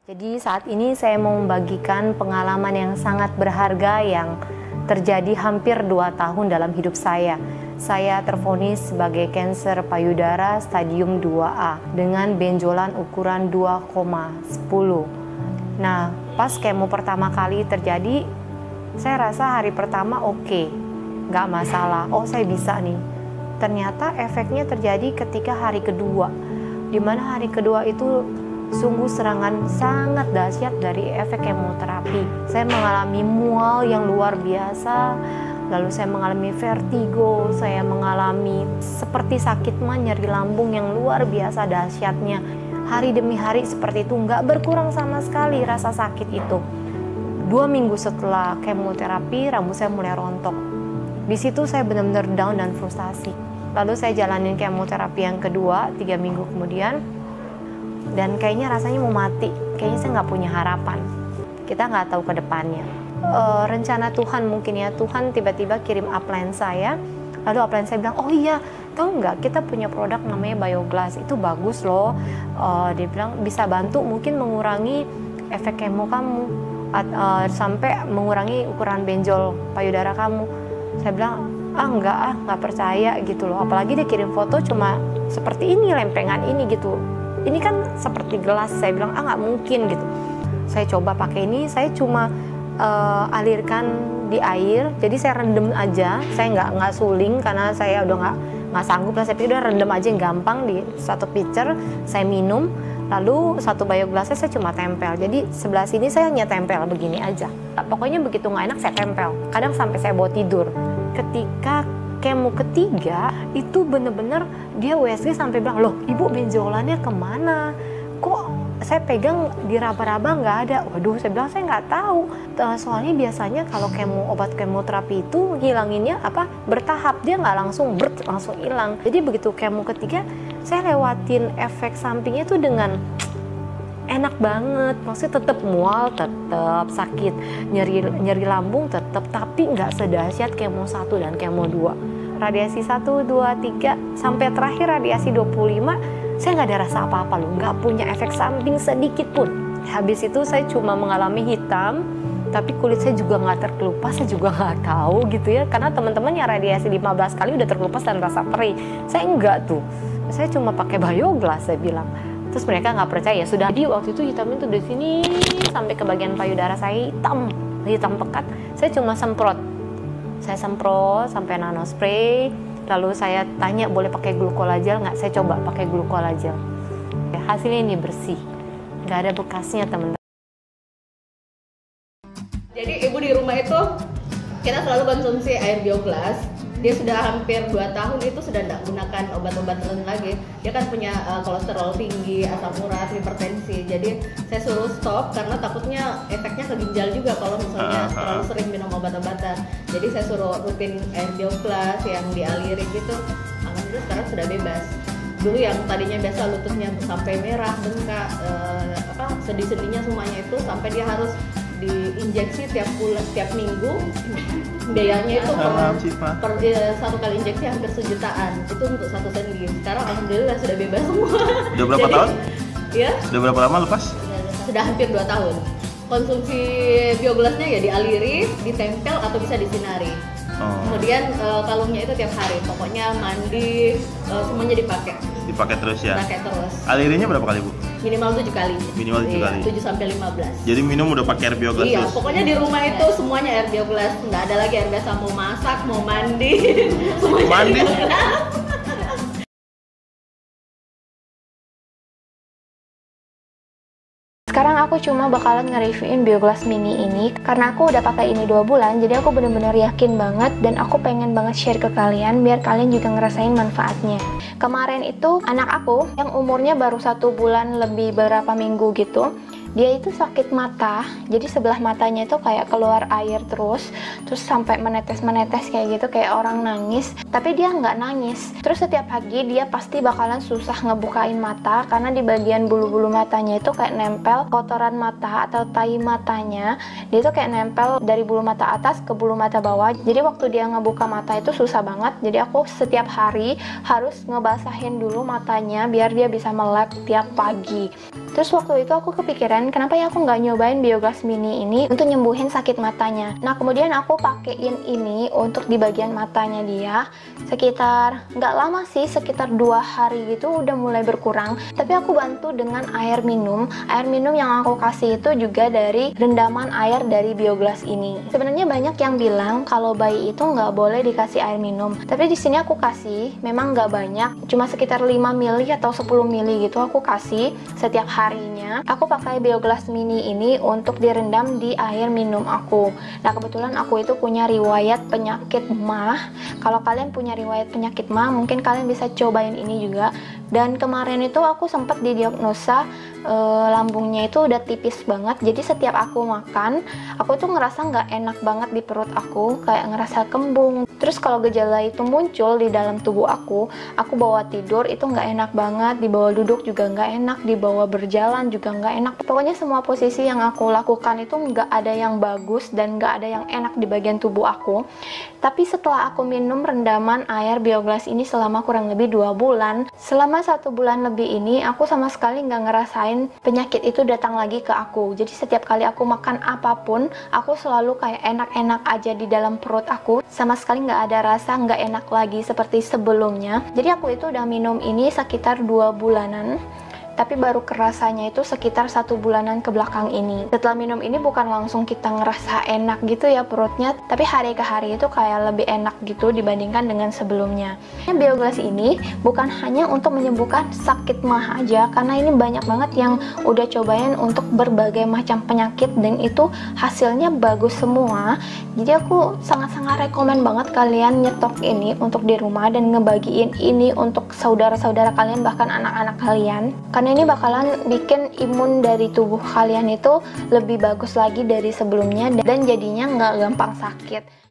Jadi saat ini saya mau membagikan pengalaman yang sangat berharga yang terjadi hampir 2 tahun dalam hidup saya. Saya tervonis sebagai kanker payudara stadium 2A dengan benjolan ukuran 2,10. Nah, pas kemo pertama kali terjadi, saya rasa hari pertama oke, nggak masalah. Oh, saya bisa nih. Ternyata efeknya terjadi ketika hari kedua, di mana hari kedua itu sungguh serangan sangat dahsyat dari efek kemoterapi. Saya mengalami mual yang luar biasa, lalu saya mengalami vertigo, saya mengalami seperti sakit mah, nyeri lambung yang luar biasa dahsyatnya. Hari demi hari seperti itu, nggak berkurang sama sekali rasa sakit itu. 2 minggu setelah kemoterapi, rambut saya mulai rontok. Di situ saya benar-benar down dan frustasi. Lalu saya jalanin kemoterapi yang kedua, 3 minggu kemudian. Dan kayaknya rasanya mau mati, kayaknya saya nggak punya harapan. Kita nggak tahu ke depannya. Rencana Tuhan mungkin ya, Tuhan tiba-tiba kirim upline saya. Lalu upline saya bilang, oh iya, tahu nggak kita punya produk namanya Bioglass, itu bagus loh. Dia bilang bisa bantu mungkin mengurangi efek kemo kamu, sampai mengurangi ukuran benjol payudara kamu. Saya bilang, nggak percaya gitu loh. Apalagi dia kirim foto cuma seperti ini, lempengan ini gitu. Ini kan seperti gelas, saya bilang nggak mungkin gitu. Saya coba pakai ini, saya cuma alirkan di air, jadi saya rendam aja, saya nggak suling karena saya udah nggak sanggup lah. Saya pikir udah rendam aja yang gampang di satu pitcher, saya minum, lalu satu Bioglassnya saya cuma tempel. Jadi sebelah sini saya hanya tempel begini aja. Pokoknya begitu nggak enak saya tempel. Kadang sampai saya bawa tidur. Ketika kemo ketiga itu bener-bener dia USG sampai bilang, loh ibu benjolannya kemana? Kok saya pegang di raba-raba nggak ada? Waduh, saya bilang saya nggak tahu. Soalnya biasanya kalau obat kemoterapi itu hilanginnya bertahap, dia nggak langsung hilang. Jadi begitu kemo ketiga saya lewatin efek sampingnya itu dengan enak banget. Maksudnya tetap mual, tetap sakit, nyeri lambung tetap, tapi nggak sedahsyat kemo 1 dan kemo 2. Radiasi 1, 2, 3 sampai terakhir radiasi 25, saya nggak ada rasa apa-apa loh, nggak punya efek samping sedikit pun. Habis itu saya cuma mengalami hitam, tapi kulit saya juga nggak terkelupas, saya juga nggak tahu gitu ya, karena teman-teman yang radiasi 15 kali udah terkelupas dan rasa perih. Saya enggak tuh, saya cuma pakai Bioglass, saya bilang. Terus mereka nggak percaya, sudah. Jadi waktu itu hitamnya tuh dari sini sampai ke bagian payudara saya hitam pekat. Saya cuma semprot. Saya semprot sampai nanospray, lalu saya tanya boleh pakai glucolagel nggak? Saya coba pakai glucolagel. Hasilnya ini bersih, nggak ada bekasnya teman-teman. Jadi ibu di rumah itu kita selalu konsumsi air Bioglass. Dia sudah hampir 2 tahun itu sudah tidak gunakan obat-obatan lagi. Dia kan punya kolesterol tinggi, asam urat, hipertensi. Jadi saya suruh stop karena takutnya efeknya ke ginjal juga kalau misalnya terlalu sering minum obat-obatan. Jadi saya suruh rutin air Bioglass yang dialiri gitu. Alhamdulillah sekarang sudah bebas. Dulu yang tadinya biasa lututnya sampai merah, bengkak, sendi-sendinya semuanya itu sampai dia harus diinjeksi tiap minggu. Biayanya itu per 1 kali injeksi hampir 1 jutaan. Itu untuk 1 sendi. Sekarang alhamdulillah sudah bebas semua. Udah berapa tahun? Ya. Udah berapa lama lepas? Sudah hampir 2 tahun. Konsumsi Bioglassnya ya dialiri, ditempel atau bisa disinari. Kemudian kalungnya itu tiap hari. Pokoknya mandi, semuanya dipakai. Dipakai terus ya? Pakai terus. Alirinya berapa kali Bu? Minimal 7 kali. Minimal 7 kali? 7 sampai 15. Jadi minum udah pakai air Bioglass iya, terus? Iya, pokoknya di rumah itu semuanya air Bioglass. Nggak ada lagi air biasa, mau masak, mau mandi. Semuanya mandi? Sekarang aku cuma bakalan nge-reviewin Bioglass Mini ini karena aku udah pakai ini 2 bulan, jadi aku bener-bener yakin banget dan aku pengen banget share ke kalian biar kalian juga ngerasain manfaatnya. Kemarin itu anak aku yang umurnya baru 1 bulan lebih berapa minggu gitu, dia itu sakit mata, jadi sebelah matanya itu kayak keluar air terus sampai menetes-menetes kayak gitu, kayak orang nangis, tapi dia nggak nangis. Terus setiap pagi dia pasti bakalan susah ngebukain mata karena di bagian bulu-bulu matanya itu kayak nempel kotoran mata atau tai matanya, dia itu kayak nempel dari bulu mata atas ke bulu mata bawah. Jadi waktu dia ngebuka mata itu susah banget, jadi aku setiap hari harus ngebasahin dulu matanya biar dia bisa melek tiap pagi. Terus waktu itu aku kepikiran, kenapa ya aku nggak nyobain Bioglass Mini ini untuk nyembuhin sakit matanya. Nah kemudian aku pakein ini untuk di bagian matanya dia. Sekitar, nggak lama sih, sekitar 2 hari gitu udah mulai berkurang. Tapi aku bantu dengan air minum. Air minum yang aku kasih itu juga dari rendaman air dari Bioglass ini. Sebenarnya banyak yang bilang kalau bayi itu nggak boleh dikasih air minum. Tapi di sini aku kasih, memang nggak banyak, cuma sekitar 5 mili atau 10 mili gitu aku kasih setiap harinya. Aku pakai Bioglass Mini ini untuk direndam di air minum aku. Nah kebetulan aku itu punya riwayat penyakit MAH. Kalau kalian punya riwayat penyakit MAH, mungkin kalian bisa cobain ini juga. Dan kemarin itu aku sempat didiagnosa lambungnya itu udah tipis banget. Jadi setiap aku makan, aku tuh ngerasa nggak enak banget di perut aku, kayak ngerasa kembung. Terus kalau gejala itu muncul di dalam tubuh aku bawa tidur itu nggak enak banget, dibawa duduk juga nggak enak, dibawa berjalan juga nggak enak. Pokoknya semua posisi yang aku lakukan itu nggak ada yang bagus dan nggak ada yang enak di bagian tubuh aku. Tapi setelah aku minum rendaman air Bioglass ini selama kurang lebih 2 bulan, selama 1 bulan lebih ini aku sama sekali nggak ngerasain penyakit itu datang lagi ke aku. Jadi setiap kali aku makan apapun, aku selalu kayak enak-enak aja di dalam perut aku, sama sekali nggak ada rasa nggak enak lagi seperti sebelumnya. Jadi aku itu udah minum ini sekitar 2 bulanan, tapi baru kerasanya itu sekitar 1 bulanan ke belakang ini. Setelah minum ini bukan langsung kita ngerasa enak gitu ya perutnya, tapi hari ke hari itu kayak lebih enak gitu dibandingkan dengan sebelumnya. Bioglass ini bukan hanya untuk menyembuhkan sakit MAH aja, karena ini banyak banget yang udah cobain untuk berbagai macam penyakit dan itu hasilnya bagus semua. Jadi aku sangat-sangat rekomen banget kalian nyetok ini untuk di rumah dan ngebagiin ini untuk saudara-saudara kalian, bahkan anak-anak kalian. Karena ini bakalan bikin imun dari tubuh kalian itu lebih bagus lagi dari sebelumnya dan jadinya nggak gampang sakit.